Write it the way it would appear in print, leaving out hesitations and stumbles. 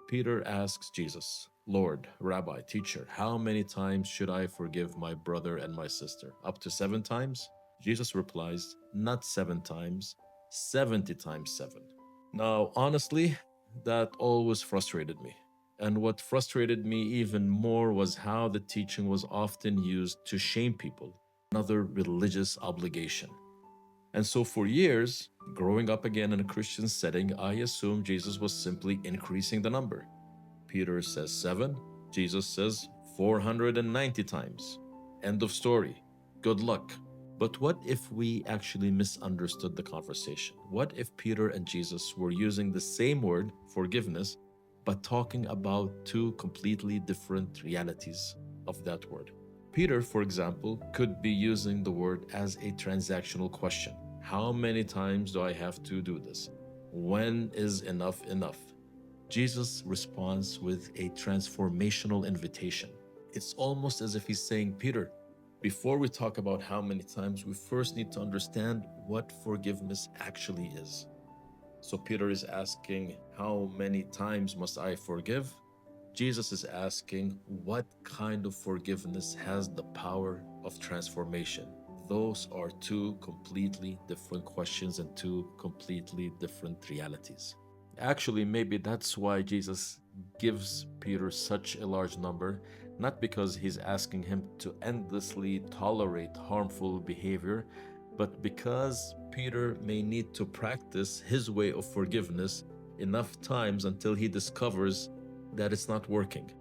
Peter asks Jesus, Lord, Rabbi, teacher, how many times should I forgive my brother and my sister? Up to 7 times? Jesus replies, not 7 times, 70 times 7. Now, honestly, that always frustrated me. And what frustrated me even more was how the teaching was often used to shame people, another religious obligation. And so for years, growing up again in a Christian setting, I assumed Jesus was simply increasing the number. Peter says 7, Jesus says 490 times. End of story. Good luck. But what if we actually misunderstood the conversation? What if Peter and Jesus were using the same word, forgiveness, but talking about two completely different realities of that word? Peter, for example, could be using the word as a transactional question. How many times do I have to do this? When is enough enough? Jesus responds with a transformational invitation. It's almost as if he's saying, Peter, before we talk about how many times, we first need to understand what forgiveness actually is. So Peter is asking, how many times must I forgive? Jesus is asking, what kind of forgiveness has the power of transformation? Those are two completely different questions and two completely different realities. Actually, maybe that's why Jesus gives Peter such a large number, not because he's asking him to endlessly tolerate harmful behavior, but because Peter may need to practice his way of forgiveness enough times until he discovers that it's not working.